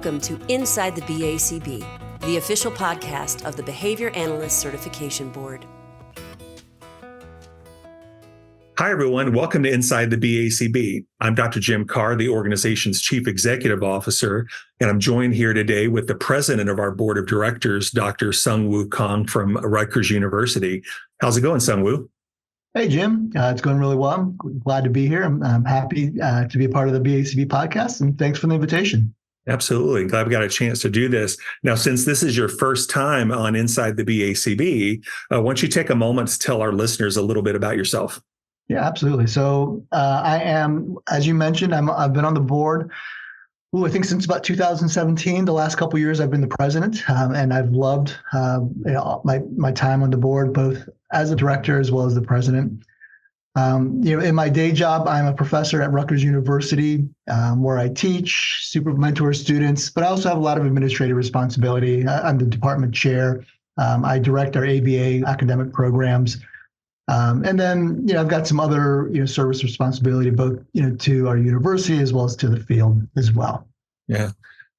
Welcome to Inside the BACB, the official podcast of the Behavior Analyst Certification Board. Hi, everyone. Welcome to Inside the BACB. I'm Dr. Jim Carr, the organization's Chief Executive Officer, and I'm joined here today with the president of our board of directors, Dr. SungWoo Kahng from Rutgers University. How's it going, SungWoo? Hey, Jim. It's going really well. I'm glad to be here. I'm happy to be a part of the BACB podcast, and thanks for the invitation. Absolutely. Glad we got a chance to do this. Now, since this is your first time on Inside the BACB, why don't you take a moment to tell our listeners a little bit about yourself? Yeah, absolutely. So I am, as you mentioned, I've been on the board, I think since about 2017. The last couple of years, I've been the president, and I've loved my time on the board, both as a director as well as the president. In my day job, I'm a professor at Rutgers University, where I teach, super mentor students, but I also have a lot of administrative responsibility. I'm the department chair. I direct our ABA academic programs. And then, I've got some other, service responsibility, both, to our university as well as to the field as well. Yeah.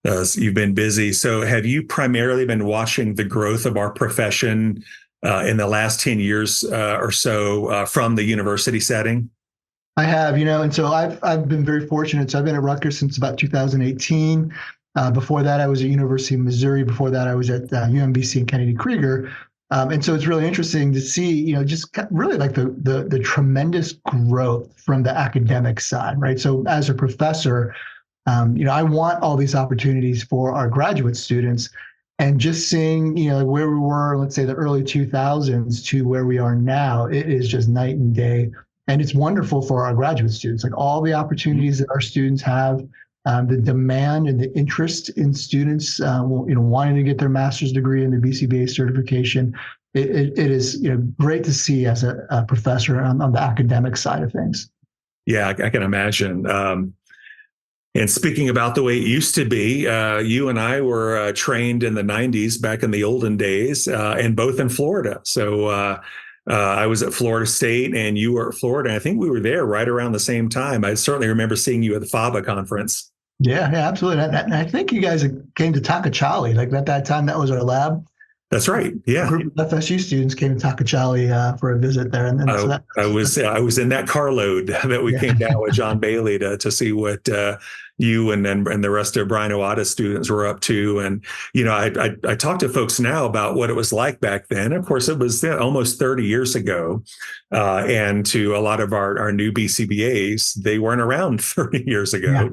You've been busy. So have you primarily been watching the growth of our profession in the last 10 years or so from the university setting? I have, and so I've been very fortunate. So I've been at Rutgers since about 2018. Before that, I was at University of Missouri. Before that, I was at UMBC and Kennedy Krieger. And so it's really interesting to see, just really like the tremendous growth from the academic side, right? So as a professor, I want all these opportunities for our graduate students, and just seeing, where we were, let's say the early 2000s to where we are now, it is just night and day. And it's wonderful for our graduate students, like all the opportunities that our students have. The demand and the interest in students, wanting to get their master's degree in the BCBA certification. It is, great to see as a professor on the academic side of things. Yeah, I can imagine. And speaking about the way it used to be, you and I were trained in the 90s, back in the olden days, and both in Florida. So I was at Florida State and you were at Florida. And I think we were there right around the same time. I certainly remember seeing you at the FABA conference. Yeah, absolutely. And I think you guys came to Takachali, like at that time, that was our lab. That's right. Yeah. A group of FSU students came to Takachali for a visit there. And so I was in that carload that we came down with John Bailey to see what you and the rest of Brian Owada's students were up to. And, I talk to folks now about what it was like back then. Of course, it was almost 30 years ago. And to a lot of our new BCBAs, they weren't around 30 years ago.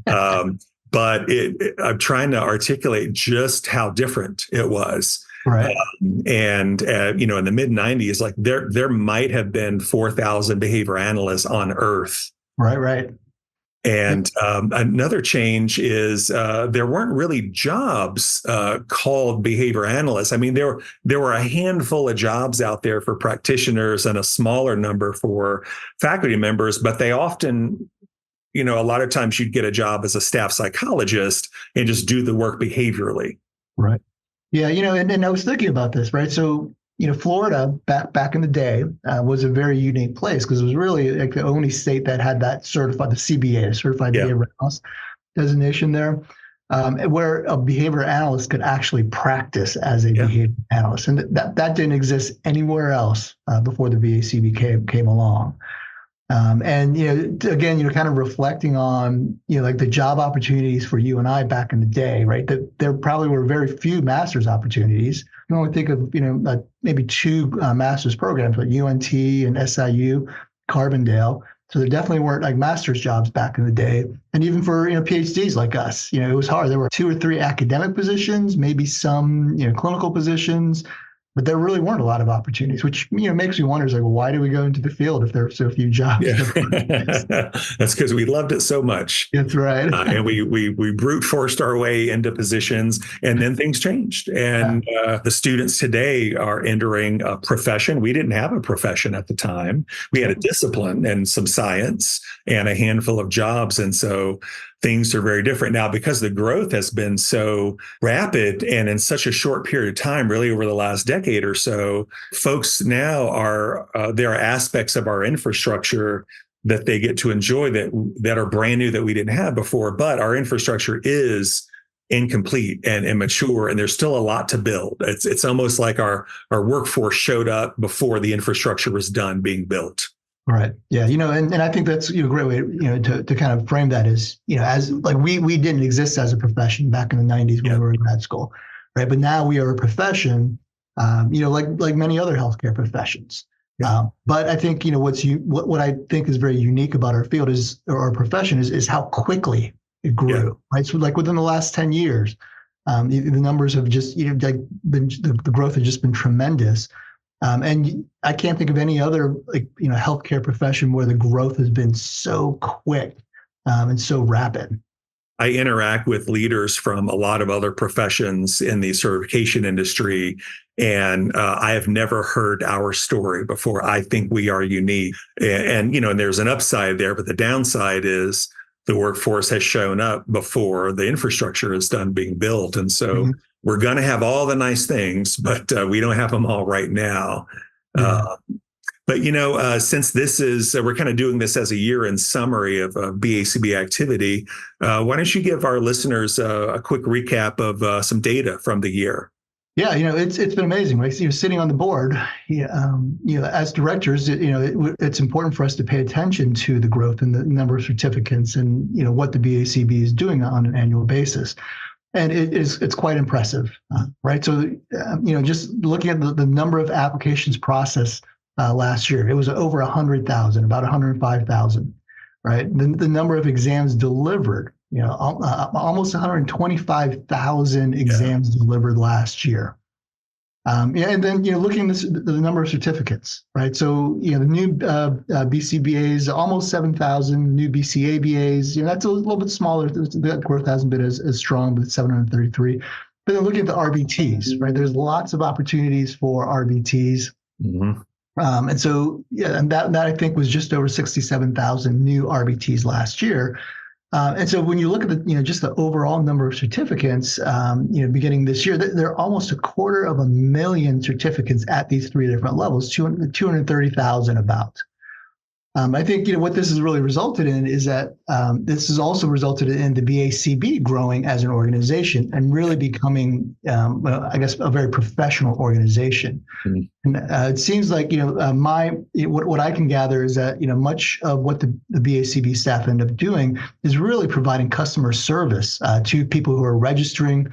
Yeah. But I'm trying to articulate just how different it was. Right. In the mid 90s, like there might have been 4,000 behavior analysts on Earth. Right. And another change is there weren't really jobs called behavior analysts. I mean, there were a handful of jobs out there for practitioners and a smaller number for faculty members, but they often, a lot of times you'd get a job as a staff psychologist and just do the work behaviorally. Right. Yeah, and I was thinking about this, right? So, Florida back in the day was a very unique place because it was really like the only state that had that certified, the CBA, Certified Behavior Analyst designation there, where a behavior analyst could actually practice as a behavior analyst. And that didn't exist anywhere else before the BACB came along. Again, kind of reflecting on, like the job opportunities for you and I back in the day, right? That there probably were very few master's opportunities. You only think of, maybe two master's programs, like UNT and SIU, Carbondale. So there definitely weren't like master's jobs back in the day. And even for, PhDs like us, it was hard. There were 2 or 3 academic positions, maybe some, clinical positions. But there really weren't a lot of opportunities, which makes me wonder, well, why do we go into the field if there are so few jobs? Yeah. That's because we loved it so much. That's right. And we brute forced our way into positions, and then things changed. And the students today are entering a profession. We didn't have a profession at the time. We had a discipline and some science and a handful of jobs. And so things are very different now because the growth has been so rapid and in such a short period of time, really over the last decade or so. Folks now there are aspects of our infrastructure that they get to enjoy that are brand new that we didn't have before. But our infrastructure is incomplete and immature, and there's still a lot to build. It's almost like our workforce showed up before the infrastructure was done being built. Right. Yeah. And I think that's a great way, to kind of frame that is, as like we didn't exist as a profession back in the 90s when we were in grad school, right? But now we are a profession, like many other healthcare professions. Yeah. But I think, what I think is very unique about our field or our profession is how quickly it grew, right? So like within the last 10 years, the numbers have just, the growth has just been tremendous. And I can't think of any other healthcare profession where the growth has been so quick and so rapid. I interact with leaders from a lot of other professions in the certification industry, and I have never heard our story before. I think we are unique, and there's an upside there, but the downside is the workforce has shown up before the infrastructure is done being built, and so we're going to have all the nice things, but we don't have them all right now. But since this is, we're kind of doing this as a year-end summary of BACB activity, why don't you give our listeners a quick recap of some data from the year? Yeah, it's been amazing. Right? So you're sitting on the board, as directors, it's important for us to pay attention to the growth in the number of certificates and what the BACB is doing on an annual basis. And it's quite impressive, right? So, just looking at the number of applications processed last year, it was over 100,000, about 105,000, right? The number of exams delivered, almost 125,000 exams delivered last year. And then, looking at the number of certificates, right? So, the new BCBAs, almost 7,000, new BCABAs, that's a little bit smaller. That growth hasn't been as strong, but 733. But then looking at the RBTs, right? There's lots of opportunities for RBTs. And so, and that I think was just over 67,000 new RBTs last year. And so when you look at just the overall number of certificates, beginning this year, there are almost 250,000 certificates at these three different levels, 230,000 about. I think what this has really resulted in is that this has also resulted in the BACB growing as an organization and really becoming, I guess, a very professional organization. And it seems like what I can gather is that much of what the BACB staff end up doing is really providing customer service to people who are registering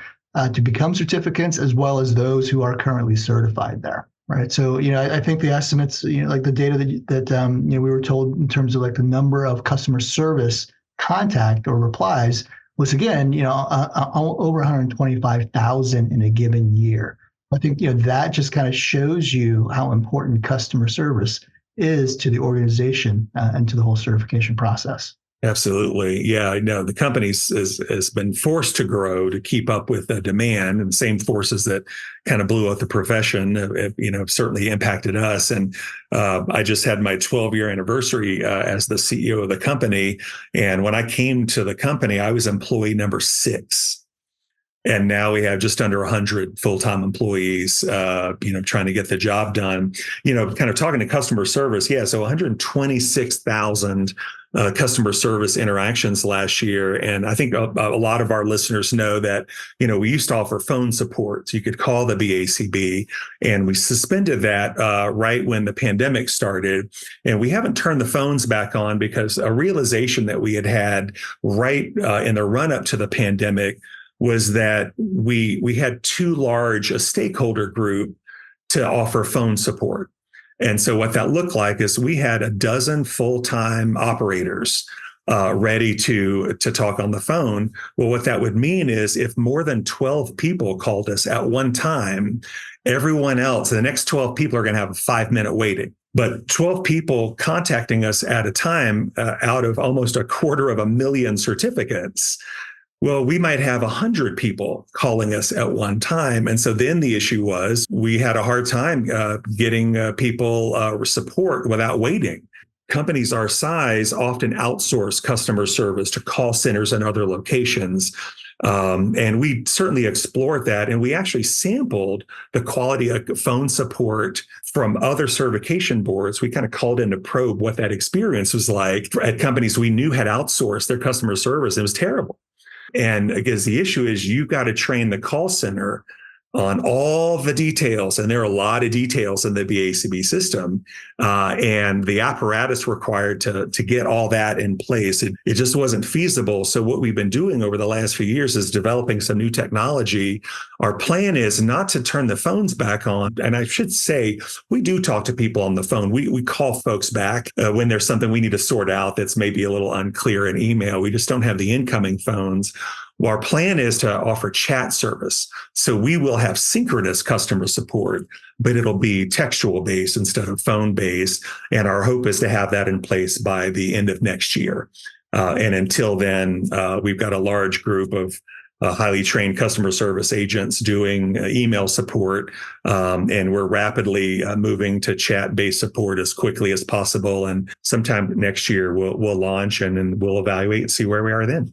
to become certificates, as well as those who are currently certified there. Right. So, I think the estimates, like the data that we were told in terms of like the number of customer service contact or replies was, again, over 125,000 in a given year. I think, that just kind of shows you how important customer service is to the organization and to the whole certification process. Absolutely. Yeah, the company has been forced to grow to keep up with the demand, and the same forces that kind of blew out the profession, have certainly impacted us. And I just had my 12-year anniversary as the CEO of the company. And when I came to the company, I was employee number 6. And now we have just under 100 full-time employees, trying to get the job done, kind of talking to customer service. Yeah. So 126,000 customer service interactions last year. And I think a lot of our listeners know that, we used to offer phone support. So you could call the BACB, and we suspended that right when the pandemic started. And we haven't turned the phones back on because a realization that we had right in the run up to the pandemic was that we had too large a stakeholder group to offer phone support. And so what that looked like is we had a dozen full-time operators ready to talk on the phone. Well, what that would mean is if more than 12 people called us at one time, everyone else, the next 12 people are going to have a 5-minute waiting. But 12 people contacting us at a time out of almost 250,000 certificates, well, we might have 100 people calling us at one time. And so then the issue was we had a hard time getting people support without waiting. Companies our size often outsource customer service to call centers and other locations. And we certainly explored that. And we actually sampled the quality of phone support from other certification boards. We kind of called in to probe what that experience was like at companies we knew had outsourced their customer service. It was terrible. And because the issue is you've got to train the call center on all the details, and there are a lot of details in the BACB system, and the apparatus required to get all that in place. It just wasn't feasible. So what we've been doing over the last few years is developing some new technology. Our plan is not to turn the phones back on. And I should say, we do talk to people on the phone. We call folks back when there's something we need to sort out that's maybe a little unclear in email. We just don't have the incoming phones. Well, our plan is to offer chat service. So we will have synchronous customer support, but it'll be textual based instead of phone based. And our hope is to have that in place by the end of next year. And until then, we've got a large group of highly trained customer service agents doing email support. And we're rapidly moving to chat-based support as quickly as possible. And sometime next year, we'll launch and we'll evaluate and see where we are then.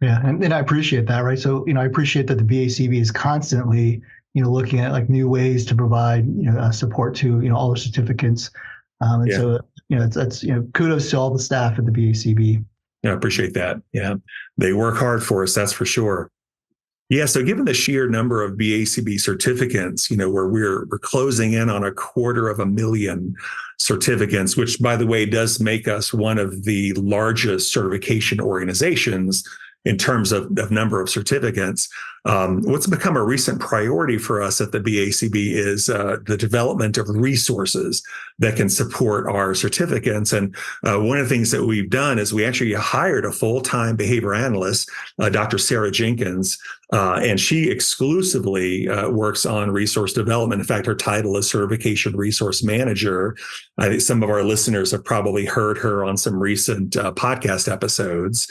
Yeah, and I appreciate that, right? So, I appreciate that the BACB is constantly, looking at like new ways to provide, support to, all the certificates. And so, that's kudos to all the staff at the BACB. Yeah, I appreciate that. Yeah, they work hard for us, that's for sure. Yeah, so given the sheer number of BACB certificates, where we're closing in on 250,000 certificates, which, by the way, does make us one of the largest certification organizations in terms of number of certificates. What's become a recent priority for us at the BACB is the development of resources that can support our certificates. And one of the things that we've done is we actually hired a full-time behavior analyst, Dr. Sarah Jenkins, and she exclusively works on resource development. In fact, her title is Certification Resource Manager. I think some of our listeners have probably heard her on some recent podcast episodes.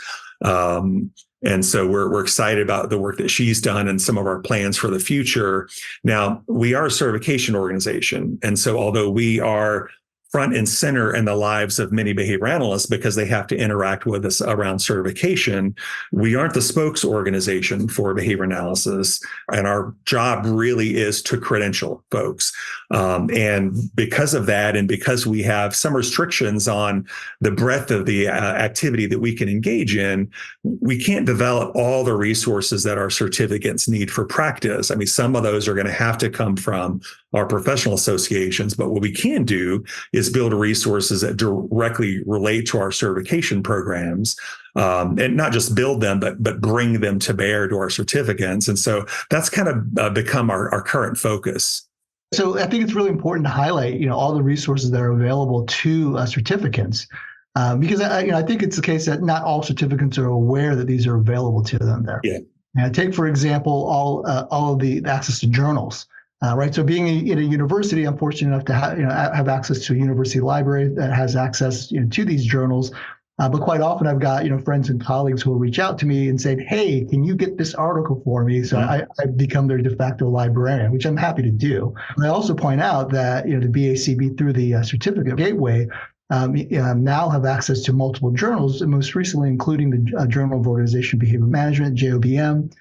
And so we're excited about the work that she's done and some of our plans for the future. Now, we are a certification organization. And so although we are front and center in the lives of many behavior analysts because they have to interact with us around certification, we aren't the spokes organization for behavior analysis. And our job really is to credential folks. And because of that, and because we have some restrictions on the breadth of the activity that we can engage in, we can't develop all the resources that our certificates need for practice. I mean, some of those are going to have to come from our professional associations, but what we can do is build resources that directly relate to our certification programs, and not just build them, but bring them to bear to our certificates. And so that's kind of become our current focus. So I think it's really important to highlight, all the resources that are available to certificates, because I think it's the case that not all certificates are aware that these are available to them there. Yeah. And take, for example, all of the access to journals. Right. So being in a university, I'm fortunate enough to have access to a university library that has access to these journals. But quite often I've got friends and colleagues who will reach out to me and say, hey, can you get this article for me? So I become their de facto librarian, which I'm happy to do. And I also point out that the BACB through the certificate gateway now have access to multiple journals, and most recently including the Journal of Organization Behavior Management, JOBM,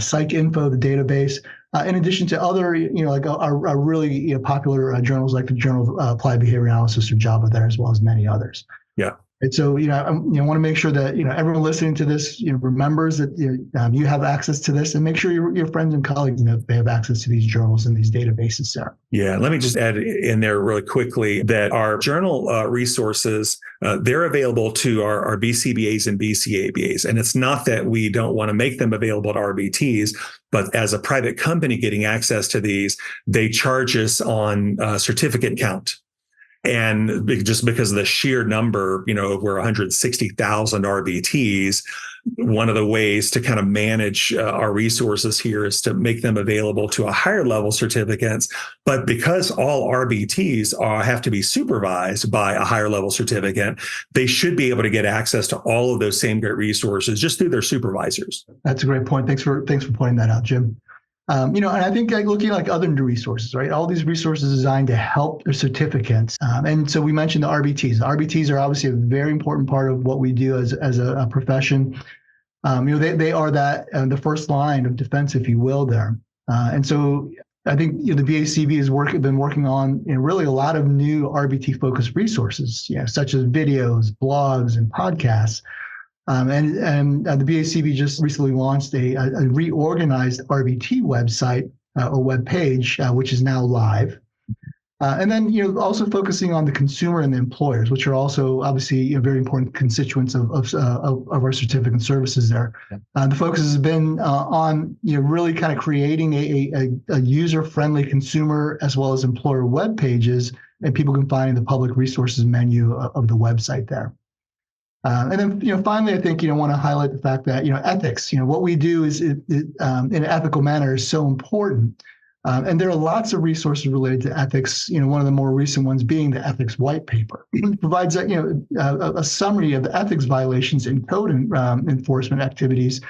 Psych Info, the database. In addition to other, like our really popular journals like the Journal of Applied Behavior Analysis or JABA there, as well as many others. Yeah. And so, I want to make sure that, everyone listening to this, remembers that you have access to this, and make sure your friends and colleagues know they have access to these journals and these databases, Sarah. Yeah. Let me just add in there really quickly that our journal resources, they're available to our BCBAs and BCABAs. And it's not that we don't want to make them available to RBTs, but as a private company getting access to these, they charge us on certificate count. And just because of the sheer number, over 160,000 RBTs, one of the ways to kind of manage our resources here is to make them available to a higher level certificates. But because all RBTs have to be supervised by a higher level certificate, they should be able to get access to all of those same great resources just through their supervisors. That's a great point. Thanks for pointing that out, Jim. And I think looking like other new resources, right? All these resources designed to help their certificates. And so we mentioned the RBTs. The RBTs are obviously a very important part of what we do as a profession. They are the first line of defense, if you will, there. And so I think the BACB has been working on really a lot of new RBT focused resources, such as videos, blogs, and podcasts. And the BACB just recently launched a reorganized RBT website or web page, which is now live. And then, also focusing on the consumer and the employers, which are also obviously very important constituents of our certificate and services there. The focus has been on, really kind of creating a user-friendly consumer as well as employer web pages, and people can find in the public resources menu of the website there. And then, finally, I think, want to highlight the fact that, ethics, what we do is in an ethical manner is so important. And there are lots of resources related to ethics. One of the more recent ones being the ethics white paper. It provides a summary of the ethics violations in code enforcement activities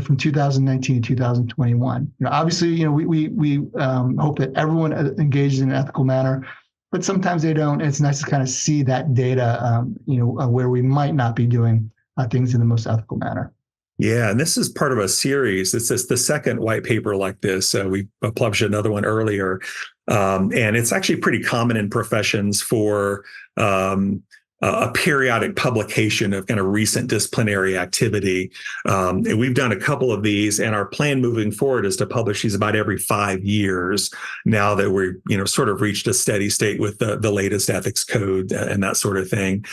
from 2019 to 2021. Obviously, we hope that everyone engages in an ethical manner, but sometimes they don't. And it's nice to kind of see that data, where we might not be doing things in the most ethical manner. Yeah, and this is part of a series. It's the second white paper like this. We published another one earlier, and it's actually pretty common in professions for a periodic publication of kind of recent disciplinary activity. And we've done a couple of these, and our plan moving forward is to publish these about every 5 years. Now that we're sort of reached a steady state with the latest ethics code and that sort of thing.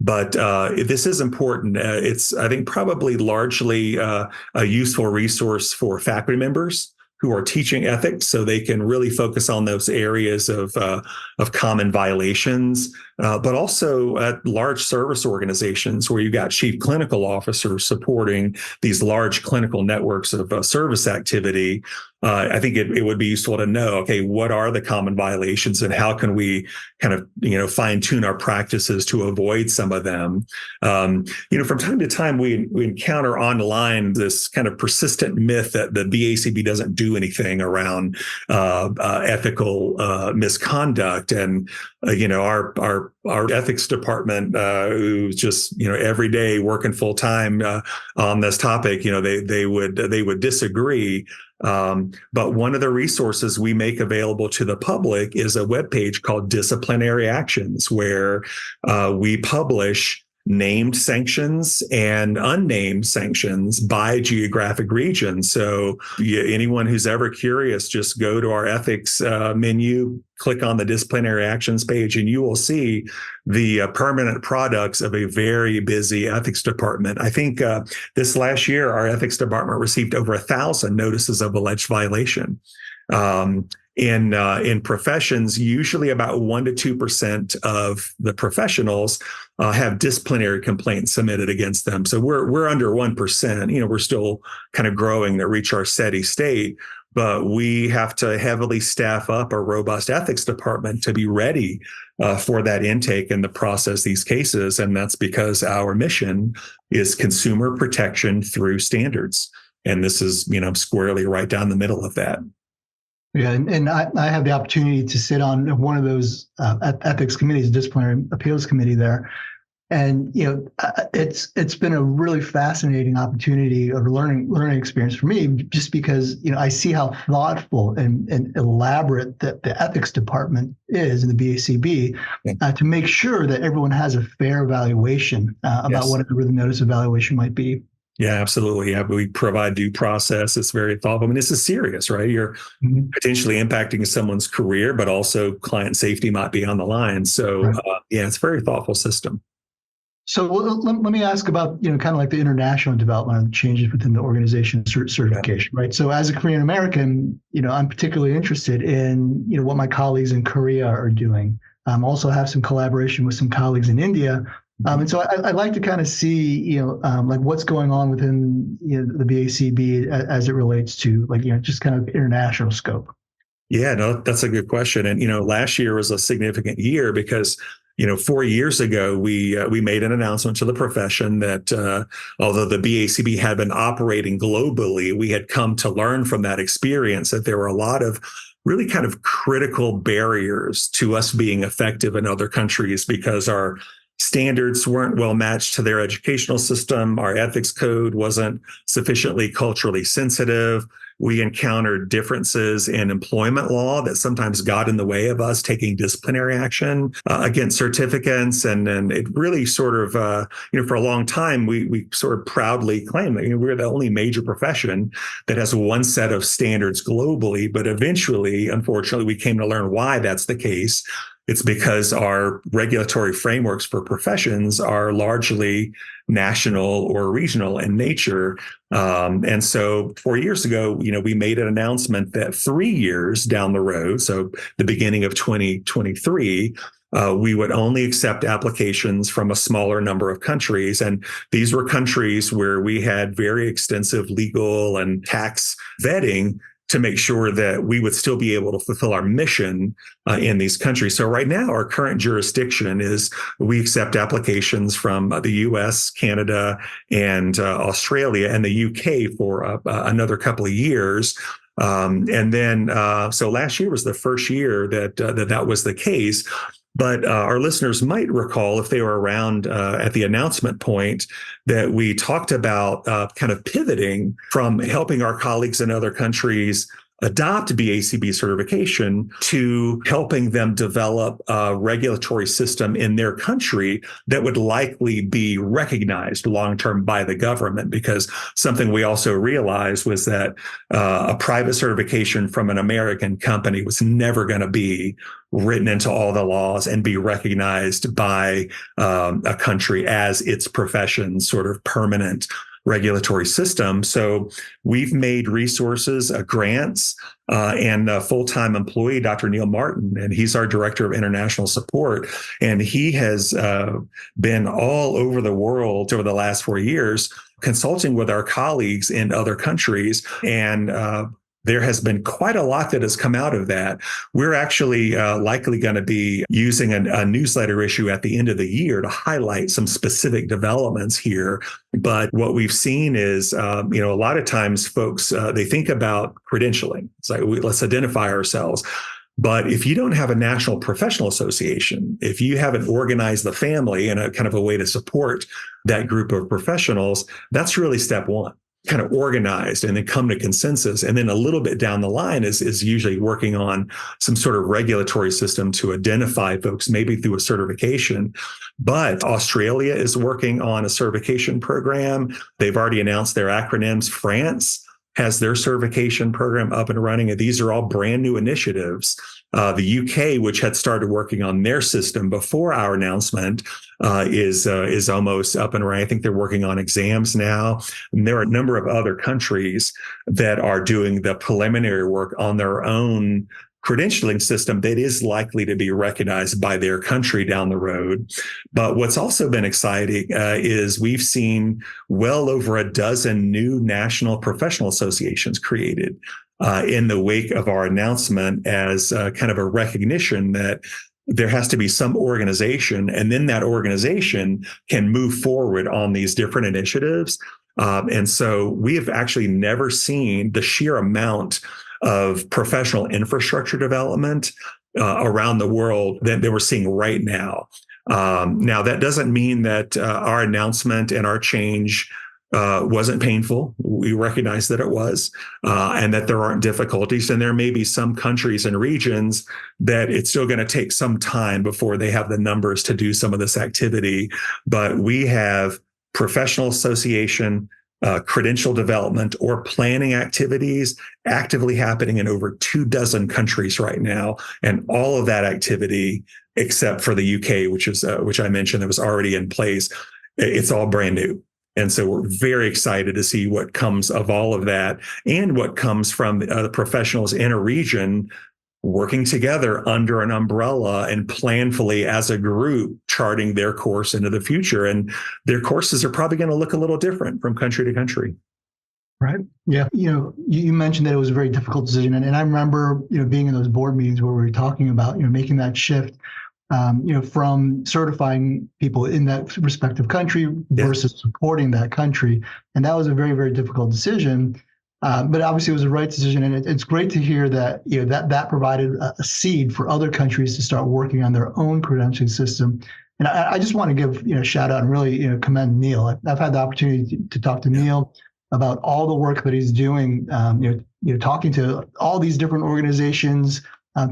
But this is important. It's, I think, probably largely a useful resource for faculty members who are teaching ethics, so they can really focus on those areas of common violations, but also at large service organizations where you've got chief clinical officers supporting these large clinical networks of service activity. I think it would be useful to know, okay, what are the common violations and how can we kind of fine tune our practices to avoid some of them? From time to time, we encounter online this kind of persistent myth that the BACB doesn't do anything around ethical misconduct. And our ethics department, who's just every day working full time on this topic, they would disagree. But one of the resources we make available to the public is a webpage called Disciplinary Actions, where we publish named sanctions and unnamed sanctions by geographic region. So anyone who's ever curious, just go to our ethics menu, click on the disciplinary actions page, and you will see the permanent products of a very busy ethics department. I think this last year, our ethics department received over 1,000 notices of alleged violation. In professions, usually about 1% to 2% of the professionals have disciplinary complaints submitted against them. So we're under 1%. We're still kind of growing to reach our steady state, but we have to heavily staff up a robust ethics department to be ready for that intake and to process these cases. And that's because our mission is consumer protection through standards. And this is, squarely right down the middle of that. Yeah, and I have the opportunity to sit on one of those ethics committees, disciplinary appeals committee there, and it's been a really fascinating opportunity of learning experience for me, just because I see how thoughtful and elaborate the ethics department is in the BACB to make sure that everyone has a fair evaluation about whatever the notice of evaluation might be. Yeah, absolutely. Yeah, we provide due process. It's very thoughtful. I mean, this is serious, right? You're potentially impacting someone's career, but also client safety might be on the line. So, it's a very thoughtful system. So let me ask about, kind of like the international development and changes within the organization certification, right? So as a Korean American, I'm particularly interested in, what my colleagues in Korea are doing. Also have some collaboration with some colleagues in India. And so I'd like to kind of see, like what's going on within the BACB as it relates to just kind of international scope. Yeah, no, that's a good question. And, last year was a significant year because, 4 years ago, we made an announcement to the profession that although the BACB had been operating globally, we had come to learn from that experience that there were a lot of really kind of critical barriers to us being effective in other countries because our standards weren't well matched to their educational system. Our ethics code wasn't sufficiently culturally sensitive. We encountered differences in employment law that sometimes got in the way of us taking disciplinary action against certificates. And it really sort of, for a long time, we sort of proudly claimed that we're the only major profession that has one set of standards globally. But eventually, unfortunately, we came to learn why that's the case. It's because our regulatory frameworks for professions are largely national or regional in nature. And so 4 years ago, we made an announcement that 3 years down the road, so the beginning of 2023, we would only accept applications from a smaller number of countries. And these were countries where we had very extensive legal and tax vetting to make sure that we would still be able to fulfill our mission in these countries. So right now, our current jurisdiction is we accept applications from the US, Canada, and Australia, and the UK for another couple of years. And then, so last year was the first year that was the case. But our listeners might recall, if they were around at the announcement point, that we talked about kind of pivoting from helping our colleagues in other countries adopt BACB certification to helping them develop a regulatory system in their country that would likely be recognized long-term by the government. Because something we also realized was that a private certification from an American company was never going to be written into all the laws and be recognized by a country as its profession's sort of permanent regulatory system. So we've made resources, grants, and a full-time employee, Dr. Neil Martin, and he's our director of international support. And he has been all over the world over the last 4 years, consulting with our colleagues in other countries. And there has been quite a lot that has come out of that. We're actually likely going to be using a newsletter issue at the end of the year to highlight some specific developments here. But what we've seen is, a lot of times folks, they think about credentialing. It's like, let's identify ourselves. But if you don't have a national professional association, if you haven't organized the family in a kind of a way to support that group of professionals, that's really step one. Kind of organized and then come to consensus. And then a little bit down the line is usually working on some sort of regulatory system to identify folks, maybe through a certification. But Australia is working on a certification program. They've already announced their acronyms. France has their certification program up and running. And these are all brand new initiatives. The UK, which had started working on their system before our announcement, is almost up and running. I think they're working on exams now. And there are a number of other countries that are doing the preliminary work on their own credentialing system that is likely to be recognized by their country down the road. But what's also been exciting is we've seen well over a dozen new national professional associations created in the wake of our announcement as kind of a recognition that there has to be some organization, and then that organization can move forward on these different initiatives. And so we have actually never seen the sheer amount of professional infrastructure development around the world that we're seeing right now. Now, that doesn't mean that our announcement and our change wasn't painful. We recognize that it was, and that there aren't difficulties. And there may be some countries and regions that it's still going to take some time before they have the numbers to do some of this activity. But we have professional association, credential development, or planning activities actively happening in over 24 countries right now. And all of that activity, except for the UK, which I mentioned, that was already in place, it's all brand new. And so we're very excited to see what comes of all of that and what comes from the professionals in a region working together under an umbrella and planfully as a group charting their course into the future. And their courses are probably going to look a little different from country to country. Right. Yeah. You mentioned that it was a very difficult decision. And I remember, being in those board meetings where we were talking about, making that shift, from certifying people in that respective country versus supporting that country. And that was a very, very difficult decision. But obviously it was the right decision. And it's great to hear that, that provided a seed for other countries to start working on their own credentialing system. And I just want to give, a shout out and really, commend Neil. I've had the opportunity to talk to Neil about all the work that he's doing, talking to all these different organizations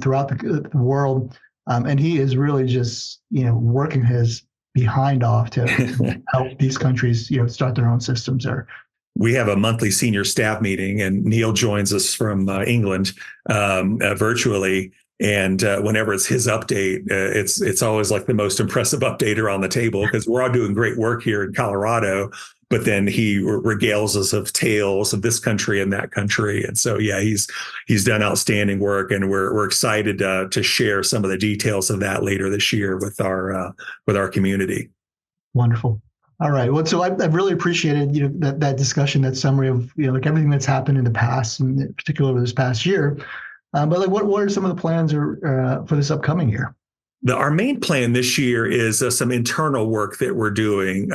throughout the world. And he is really just, working his behind off to help these countries, start their own systems there. We have a monthly senior staff meeting, and Neil joins us from England virtually. And whenever it's his update, it's always like the most impressive updater on the table, because we're all doing great work here in Colorado. But then he regales us of tales of this country and that country. And so, yeah, he's done outstanding work, and we're excited to share some of the details of that later this year with our community. Wonderful. All right. Well, so I've really appreciated that discussion, that summary of like everything that's happened in the past, and in particular over this past year. But like, what are some of the plans for this upcoming year? Our main plan this year is some internal work that we're doing.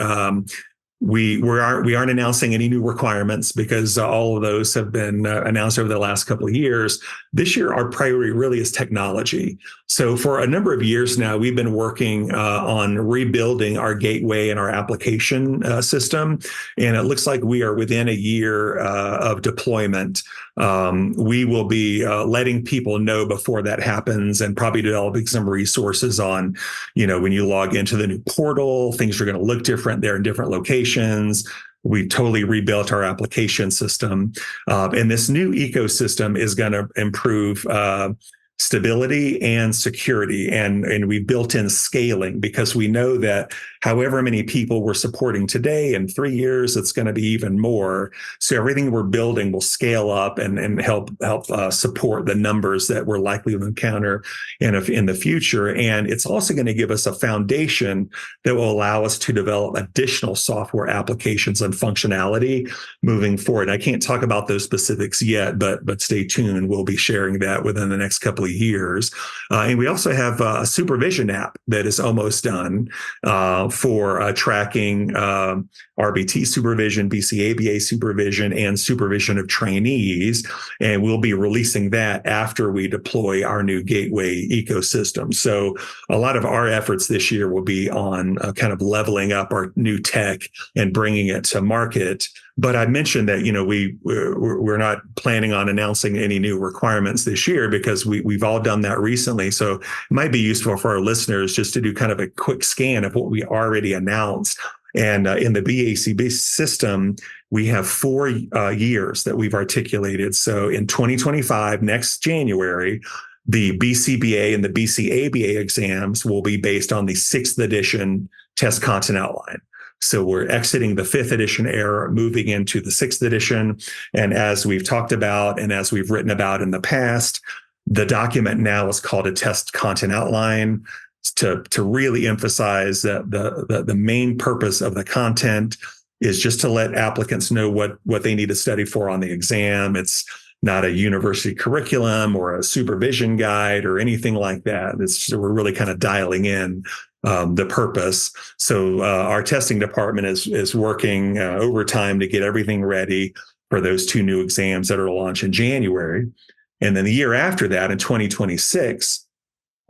We aren't announcing any new requirements, because all of those have been announced over the last couple of years. This year, our priority really is technology. So for a number of years now, we've been working on rebuilding our gateway and our application system. And it looks like we are within a year of deployment. We will be letting people know before that happens, and probably developing some resources on, when you log into the new portal, things are going to look different there in different locations. We totally rebuilt our application system. And this new ecosystem is going to improve stability and security. And we built in scaling, because we know that however many people we're supporting today, in 3 years, it's going to be even more. So everything we're building will scale up and help support the numbers that we're likely to encounter in the future. And it's also going to give us a foundation that will allow us to develop additional software applications and functionality moving forward. I can't talk about those specifics yet, but stay tuned. We'll be sharing that within the next couple of years. And we also have a supervision app that is almost done for tracking RBT supervision, BCABA supervision, and supervision of trainees. And we'll be releasing that after we deploy our new gateway ecosystem. So a lot of our efforts this year will be on kind of leveling up our new tech and bringing it to market. But I mentioned that, we're not planning on announcing any new requirements this year, because we've all done that recently. So it might be useful for our listeners just to do kind of a quick scan of what we already announced. And in the BACB system, we have 4 years that we've articulated. So in 2025, next January, the BCBA and the BCABA exams will be based on the 6th edition test content outline. So we're exiting the 5th edition era, moving into the 6th edition. And as we've talked about, and as we've written about in the past, the document now is called a test content outline, to really emphasize that the main purpose of the content is just to let applicants know what they need to study for on the exam. It's not a university curriculum or a supervision guide or anything like that. We're really kind of dialing in the purpose. So our testing department is working overtime to get everything ready for those 2 new exams that are launched in January. And then the year after that, in 2026,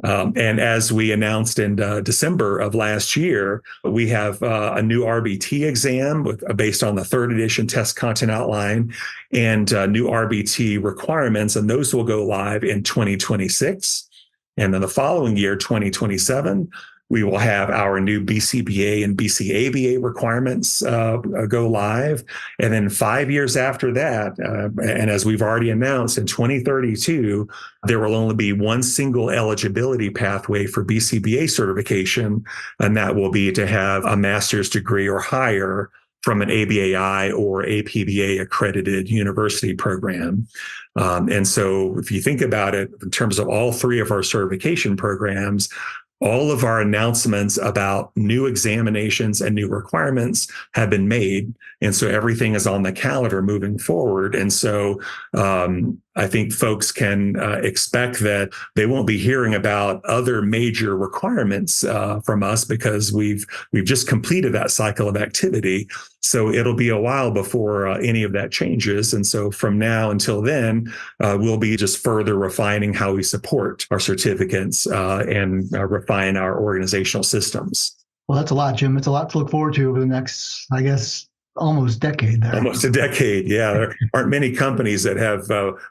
and as we announced in December of last year, we have a new RBT exam based on the 3rd edition test content outline, and new RBT requirements, and those will go live in 2026. And then the following year, 2027, we will have our new BCBA and BCABA requirements go live. And then 5 years after that, and as we've already announced, in 2032, there will only be one single eligibility pathway for BCBA certification, and that will be to have a master's degree or higher from an ABAI or APBA accredited university program. And so if you think about it, in terms of all 3 of our certification programs, all of our announcements about new examinations and new requirements have been made. And so everything is on the calendar moving forward. And so I think folks can expect that they won't be hearing about other major requirements from us, because we've just completed that cycle of activity. So it'll be a while before any of that changes. And so from now until then, we'll be just further refining how we support our certificates and refine our organizational systems. Well, that's a lot, Jim. It's a lot to look forward to over the next, I guess, almost decade there. Almost a decade. Yeah. There aren't many companies that have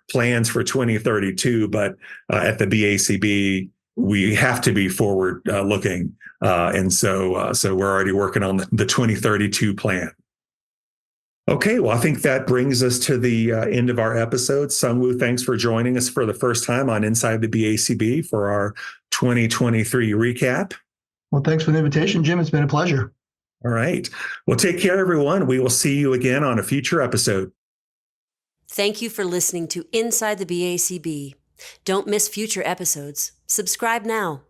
plans for 2032, but at the BACB, we have to be forward looking. So we're already working on the 2032 plan. Okay, well, I think that brings us to the end of our episode. SungWoo, thanks for joining us for the first time on Inside the BACB for our 2023 recap. Well, thanks for the invitation, Jim. It's been a pleasure. All right. Well, take care, everyone. We will see you again on a future episode. Thank you for listening to Inside the BACB. Don't miss future episodes. Subscribe now.